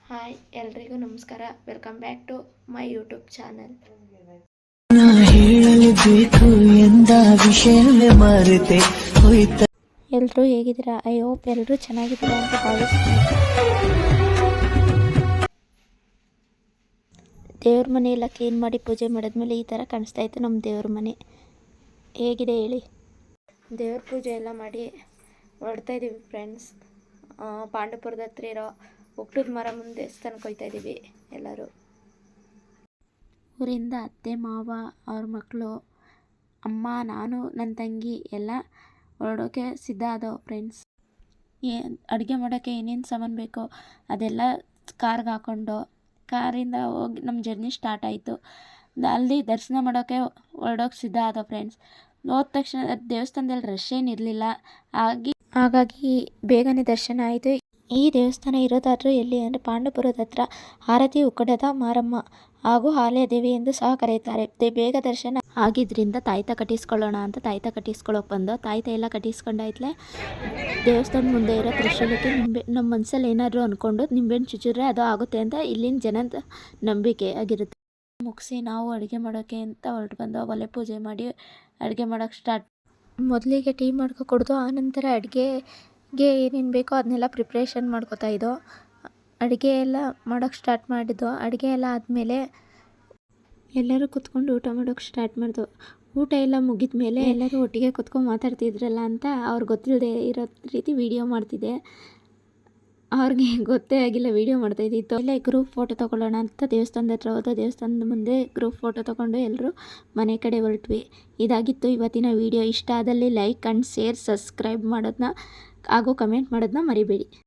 Hi ಎಲ್ರಿಗೂ ನಮಸ್ಕಾರ. Welcome back to my YouTube channel. ಹೇಳಲೇಬೇಕು ಎಂದ ವಿಷಯವೇ ಮರೆತೆ ಹೋಯ್ತ. ಎಲ್ಲರೂ ಹೇಗಿದ್ದೀರಾ? ಐ ಹೋಪ್ ಎಲ್ಲರೂ ಚೆನ್ನಾಗಿದ್ದೀರಾ ಅಂತ ಭಾವಿಸ್ತೀನಿ. ದೇವ್ರ ಮನೆ ಎಲ್ಲ ಕ್ಲೀನ್ ಮಾಡಿ ಪೂಜೆ ಮಾಡಿದ್ಮೇಲೆ ಈ ಥರ ಕಾಣಿಸ್ತಾ ಇತ್ತು ನಮ್ಮ ದೇವ್ರ ಮನೆ. ಹೇಗಿದೆ ಹೇಳಿ? ದೇವ್ರ ಪೂಜೆ ಎಲ್ಲ ಮಾಡಿ ಹೊರಡ್ತಾ ಇದ್ದೀವಿ ಫ್ರೆಂಡ್ಸ್. ಪಾಂಡವಪುರದ ಹತ್ರ ಇರೋ ಹುಟ್ಟದ ಮರ ಮುಂದೆ ದೇವಸ್ಥಾನಕ್ಕೆ ಹೋಗ್ತಾ ಇದ್ದೀವಿ ಎಲ್ಲರೂ. ಊರಿಂದ ಅತ್ತೆ ಮಾವ ಅವ್ರ ಮಕ್ಕಳು ಅಮ್ಮ ನಾನು ನನ್ನ ತಂಗಿ ಎಲ್ಲ ಹೊರಡೋಕ್ಕೆ ಸಿದ್ಧ ಆದವು ಫ್ರೆಂಡ್ಸ್. ಅಡುಗೆ ಮಾಡೋಕ್ಕೆ ಏನೇನು ಸಾಮಾನು ಬೇಕೋ ಅದೆಲ್ಲ ಕಾರ್ಗೆ ಹಾಕ್ಕೊಂಡು ಕಾರಿಂದ ಹೋಗಿ ನಮ್ಮ ಜರ್ನಿ ಸ್ಟಾರ್ಟ್ ಆಯಿತು. ಅಲ್ಲಿ ದರ್ಶನ ಮಾಡೋಕ್ಕೆ ಹೊರಡೋಕ್ಕೆ ಸಿದ್ಧ ಆದವು ಫ್ರೆಂಡ್ಸ್. ಹೋದ ತಕ್ಷಣ ದೇವಸ್ಥಾನದಲ್ಲಿ ರಶ್ ಏನಿರಲಿಲ್ಲ, ಹಾಗಾಗಿ ಬೇಗನೆ ದರ್ಶನ ಆಯಿತು. ಈ ದೇವಸ್ಥಾನ ಇರೋದಾದರೂ ಎಲ್ಲಿ ಅಂದರೆ ಪಾಂಡವಪುರದ ಹತ್ರ ಆರತಿ ಉಕ್ಕಡದ ಮಾರಮ್ಮ ಹಾಗೂ ಆಲಯದೇವಿ ಎಂದು ಸಹ ಕರೆಯುತ್ತಾರೆ. ಬೇಗ ದರ್ಶನ ಆಗಿದ್ದರಿಂದ ತಾಯ್ತ ಕಟ್ಟಿಸ್ಕೊಳ್ಳೋಣ ಅಂತ ತಾಯ್ತ ಕಟ್ಟಿಸ್ಕೊಳ್ಳೋಕೆ ಬಂದು ತಾಯ್ತ ಎಲ್ಲ ಕಟ್ಟಿಸ್ಕೊಂಡಾಯ್ತಲೇ ದೇವಸ್ಥಾನದ ಮುಂದೆ ಇರೋ ತ್ರಿಶೂಲಕ್ಕೆ ನಮ್ಮ ಮನಸ್ಸಲ್ಲಿ ಏನಾದರೂ ಅಂದ್ಕೊಂಡು ನಿಂಬೆಹಣ್ಣು ಚುಚ್ಚಿದ್ರೆ ಅದು ಆಗುತ್ತೆ ಅಂತ ಇಲ್ಲಿನ ಜನದ ನಂಬಿಕೆ ಆಗಿರುತ್ತೆ. ಮುಗಿಸಿ ನಾವು ಅಡುಗೆ ಮಾಡೋಕ್ಕೆ ಅಂತ ಹೊರಟು ಬಂದು ಒಲೆ ಪೂಜೆ ಮಾಡಿ ಅಡುಗೆ ಮಾಡೋಕ್ಕೆ ಸ್ಟಾರ್ಟ್. ಮೊದಲಿಗೆ ಟೀ ಮಾಡ್ಕೊ ಕೊಡ್ದು, ಆನಂತರ ಅಡುಗೆಗೆ ಏನೇನು ಬೇಕೋ ಅದನ್ನೆಲ್ಲ ಪ್ರಿಪ್ರೇಷನ್ ಮಾಡ್ಕೋತಾ ಇದ್ದೋ. ಅಡುಗೆ ಎಲ್ಲ ಮಾಡೋಕ್ಕೆ ಸ್ಟಾರ್ಟ್ ಮಾಡಿದ್ದು. ಅಡುಗೆ ಎಲ್ಲ ಆದಮೇಲೆ ಎಲ್ಲರೂ ಕುತ್ಕೊಂಡು ಊಟ ಮಾಡೋಕ್ಕೆ ಸ್ಟಾರ್ಟ್ ಮಾಡಿದ್ವು. ಊಟ ಎಲ್ಲ ಮುಗಿದ ಮೇಲೆ ಎಲ್ಲರೂ ಒಟ್ಟಿಗೆ ಕುತ್ಕೊಂಡು ಮಾತಾಡ್ತಿದ್ರಲ್ಲ ಅಂತ ಅವ್ರಿಗೆ ಗೊತ್ತಿಲ್ಲದೆ ಇರೋ ರೀತಿ ವೀಡಿಯೋ ಮಾಡ್ತಿದ್ದೆ. ಅವ್ರಿಗೆ ಗೊತ್ತೇ ಆಗಿಲ್ಲ ವೀಡಿಯೋ ಮಾಡ್ತಾಯಿದ್ದಿತ್ತು. ಇಲ್ಲೇ ಗ್ರೂಪ್ ಫೋಟೋ ತೊಗೊಳ್ಳೋಣ ಅಂತ ದೇವಸ್ಥಾನದ ಹತ್ರ ಹೋದ. ದೇವಸ್ಥಾನದ ಮುಂದೆ ಗ್ರೂಪ್ ಫೋಟೋ ತೊಗೊಂಡು ಎಲ್ಲರೂ ಮನೆ ಕಡೆ ಹೊರಟ್ವಿ. ಇದಾಗಿತ್ತು ಇವತ್ತಿನ ವೀಡಿಯೋ. ಇಷ್ಟ ಆದಲ್ಲಿ ಲೈಕ್ ಆ್ಯಂಡ್ ಶೇರ್, ಸಬ್ಸ್ಕ್ರೈಬ್ ಮಾಡೋದನ್ನ ಹಾಗೂ ಕಮೆಂಟ್ ಮಾಡೋದನ್ನ ಮರಿಬೇಡಿ.